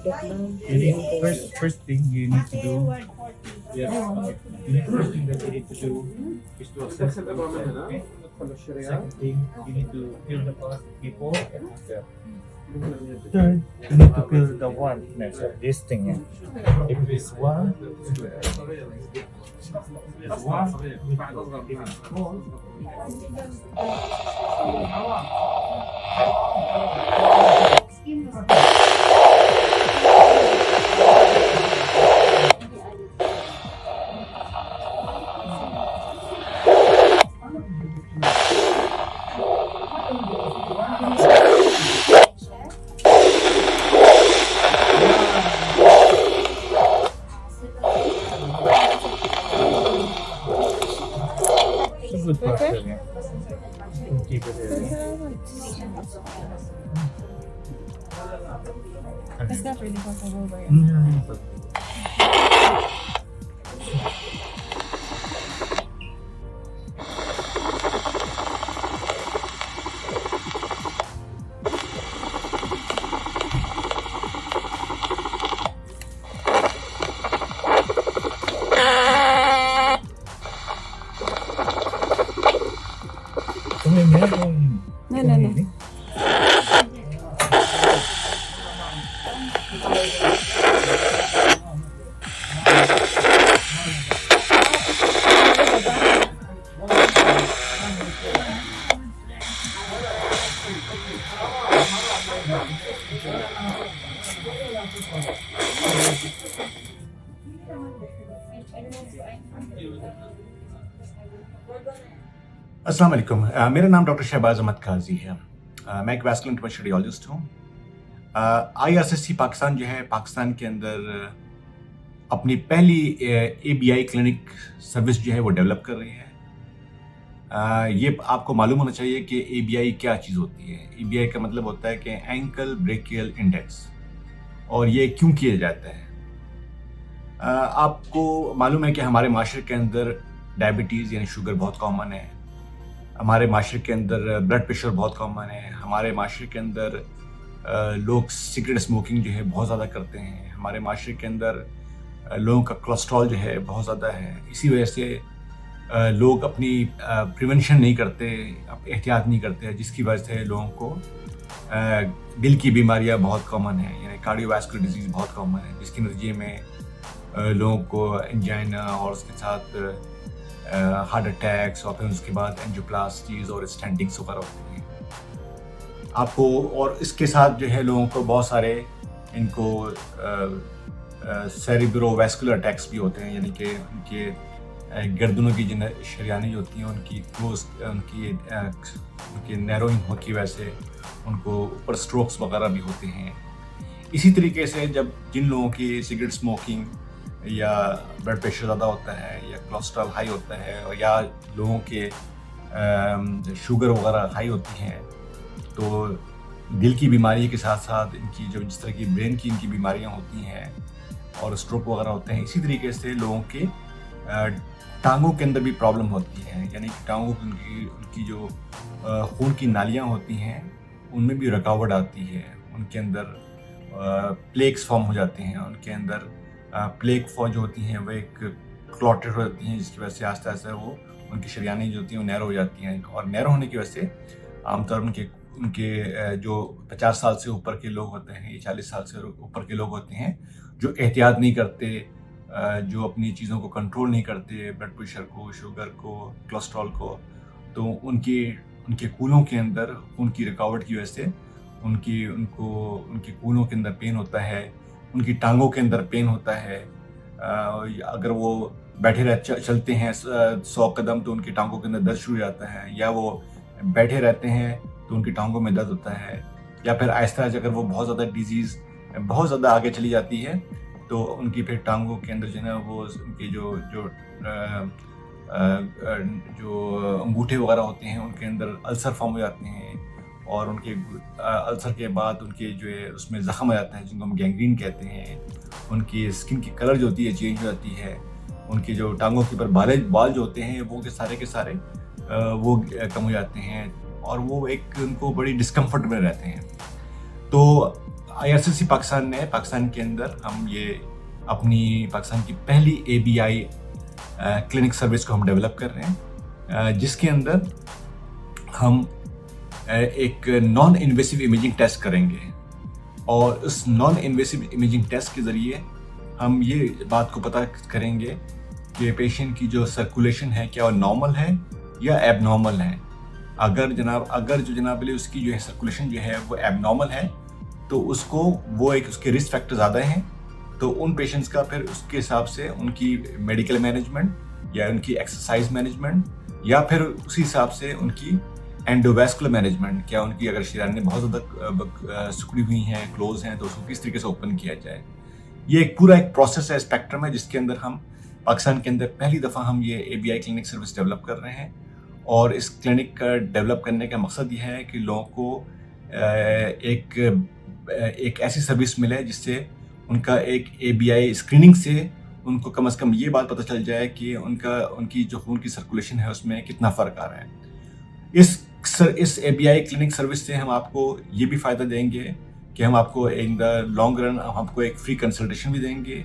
First thing you need to do, first thing that you need to do is to assess the patient. Okay? Second thing, you need to fill the pulse before and after. Third, you need to feel the warmness of this thing. If it's warm, it's good. If it's warm, if it's cold, it's a good posture. Yeah. You can keep it there. It's not really comfortable, but No. अस्सलाम वालेकुम। मेरा नाम doctor Shahbaz Ahmad काजी है। मैं एक vascular इंटरवेंशनलिस्ट हूँ। IRCC Pakistan जो है, पाकिस्तान के अंदर अपनी पहली ABI क्लिनिक सर्विस जो है वो डेवलप कर रही है। ये आपको मालूम होना चाहिए कि ABI क्या चीज़ होती है। ABI का मतलब होता है कि एंकल ब्रेकियल इंडेक्स, और ये क्यों किया जाता है। आपको मालूम है कि हमारे माशरे के अंदर डायबिटीज़ यानी शुगर बहुत कॉमन है। हमारे माशरे के अंदर ब्लड प्रेशर बहुत कॉमन है। हमारे माशरे के अंदर लोग सिगरेट स्मोकिंग जो है बहुत ज़्यादा करते हैं। हमारे माशरे के अंदर लोगों का कोलेस्ट्रॉल जो है बहुत ज़्यादा है। इसी वजह से लोग अपनी प्रिवेंशन नहीं करते, एहतियात नहीं करते, जिसकी वजह से लोगों को दिल की बीमारियां बहुत कॉमन है, यानी कार्डियोवैस्कुलर डिजीज़ बहुत कॉमन है, जिसके नतीजे में लोगों को एंजाइना और उसके साथ हार्ट अटैक्स और फिर उसके बाद एंजियोप्लास्टीज और स्टेंटिंग्स वगैरह होती हैं आपको। और इसके साथ जो है लोगों को बहुत सारे इनको सेरिब्रोवैस्कुलर अटैक्स भी होते हैं, यानी कि उनके गर्दनों की जिन शरियानी होती हैं उनकी नैरोइंग की वजह से उनको ऊपर स्ट्रोक्स वगैरह भी होते हैं। इसी तरीके से जब जिन लोगों की सिगरेट स्मोकिंग या ब्लड प्रेशर ज़्यादा होता है या कोलेस्ट्रॉल हाई होता है और या लोगों के शुगर वगैरह हाई होती हैं, तो दिल की बीमारी के साथ साथ इनकी जो जिस तरह की ब्रेन की इनकी बीमारियां होती हैं और स्ट्रोक वगैरह होते हैं, इसी तरीके से लोगों के टांगों के अंदर भी प्रॉब्लम होती है, यानी कि टांगों की उनकी जो खून की नालियाँ होती हैं उनमें भी रुकावट आती है। उनके अंदर प्लेक्स फॉर्म हो जाते हैं, उनके अंदर प्लेक फॉर्म जो होती हैं वो एक क्लॉटेड हो जाती हैं, जिसकी वजह से आस्ते आस्ते वो उनकी शरियानी जो होती हैं वो नैरो हो जाती हैं। और नैरो होने की वजह से आमतौर उनके जो 50 साल से ऊपर के लोग होते हैं या 40 साल से ऊपर के लोग होते हैं जो एहतियात नहीं करते, जो अपनी चीज़ों को कंट्रोल नहीं करते, ब्लड प्रेशर को, शुगर को, कोलेस्ट्रॉल को, तो उनके कूलों के अंदर उनकी रुकावट की वजह से उनके कूलों के अंदर पेन होता है, उनकी टांगों के अंदर पेन होता है। अगर वो बैठे चलते हैं 100 कदम तो उनकी टांगों के अंदर दर्द शुरू हो जाता है, या वो बैठे रहते हैं तो उनकी टांगों में दर्द होता है, या फिर आहिस्ता अगर वो बहुत ज़्यादा डिजीज़ बहुत ज़्यादा आगे चली जाती है तो उनकी फिर टांगों के अंदर जो है वो उनके जो अंगूठे वगैरह होते हैं उनके अंदर अल्सर फॉर्म हो जाते हैं, और उनके अल्सर के बाद उनके जो है उसमें ज़ख्म आ जाता है जिनको हम गैंग्रीन कहते हैं। उनकी स्किन की कलर जो होती है चेंज हो जाती है, उनके जो टांगों के ऊपर बाल जो होते हैं वो के सारे वो कम हो जाते हैं, और वो एक उनको बड़ी डिस्कम्फर्ट में रहते हैं। तो IRCC पाकिस्तान के अंदर हम ये अपनी पाकिस्तान की पहली ABI क्लिनिक सर्विस को हम डेवलप कर रहे हैं, जिसके अंदर हम एक नॉन इन्वेसिव इमेजिंग टेस्ट करेंगे और उस नॉन इन्वेसिव इमेजिंग टेस्ट के ज़रिए हम ये बात को पता करेंगे कि पेशेंट की जो सर्कुलेशन है क्या वो नॉर्मल है या एबनॉर्मल है। अगर जो जनाब अली उसकी जो है सर्कुलेशन जो है वो एबनॉर्मल है तो उसको वो एक उसके रिस्क फैक्टर ज़्यादा हैं, तो उन पेशेंट्स का फिर उसके हिसाब से उनकी मेडिकल मैनेजमेंट या उनकी एक्सरसाइज मैनेजमेंट या फिर उसी हिसाब से उनकी एंडोवैस्कुलर मैनेजमेंट, क्या उनकी अगर शरीरानें बहुत ज़्यादा सिकुड़ी हुई हैं, क्लोज हैं, तो उसको किस तरीके से ओपन किया जाए। ये एक पूरा एक प्रोसेस है, स्पेक्ट्रम है, जिसके अंदर हम पाकिस्तान के अंदर पहली दफ़ा हम ये ABI क्लिनिक सर्विस डेवलप कर रहे हैं। और इस क्लिनिक का डेवलप करने का मकसद ये है कि लोगों को एक ऐसी सर्विस मिले जिससे उनका एक ABI स्क्रीनिंग से उनको कम से कम ये बात पता चल जाए कि उनकी जो खून की सर्कुलेशन है उसमें कितना फ़र्क आ रहा है। इस ABI क्लिनिक सर्विस से हम आपको ये भी फ़ायदा देंगे कि हम आपको इन द लॉन्ग रन हम आपको एक फ्री कंसल्टेशन भी देंगे,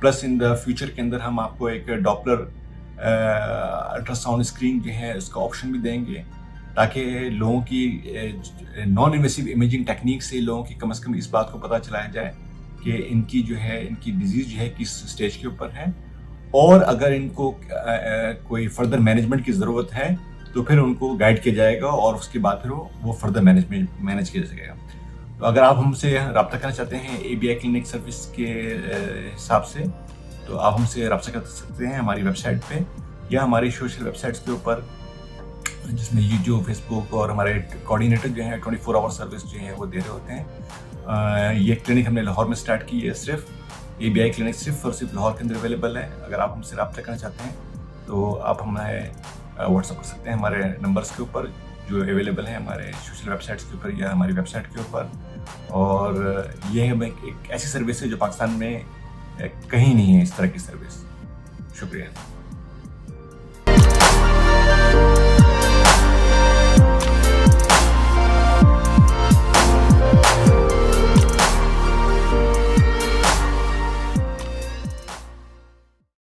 प्लस इन द फ्यूचर के अंदर हम आपको एक डॉपलर अल्ट्रासाउंड स्क्रीन जो है उसका ऑप्शन भी देंगे, ताकि लोगों की नॉन इन्वेसिव इमेजिंग टेक्निक से लोगों की कम से कम इस बात को पता चलाया जाए कि इनकी डिजीज़ जो है किस स्टेज के ऊपर है, और अगर इनको कोई फर्दर मैनेजमेंट की ज़रूरत है तो फिर उनको गाइड किया जाएगा और उसके बाद फिर वो फर्दर मैनेज किया जाएगा। तो अगर आप हमसे रब्ता करना चाहते हैं ABI क्लिनिक सर्विस के हिसाब से, तो आप हमसे रब्ता कर सकते हैं हमारी वेबसाइट पे या हमारी सोशल वेबसाइट्स के ऊपर, जिसमें यूट्यूब, फेसबुक और हमारे कोऑर्डिनेटर जो हैं 24 आवर सर्विस जो है वो दे रहे होते हैं। ये क्लिनिक हमने लाहौर में स्टार्ट की है, सिर्फ ABI क्लिनिक सिर्फ और सिर्फ लाहौर के अंदर अवेलेबल है। अगर आप हमसे रब्ता करना चाहते हैं तो आप हमें व्हाट्सअप कर सकते हैं हमारे नंबर्स के ऊपर जो अवेलेबल है हमारे सोशल वेबसाइट्स के ऊपर या हमारी वेबसाइट के ऊपर। और ये हमें एक ऐसी सर्विस है जो पाकिस्तान में कहीं नहीं है इस तरह की सर्विस। शुक्रिया।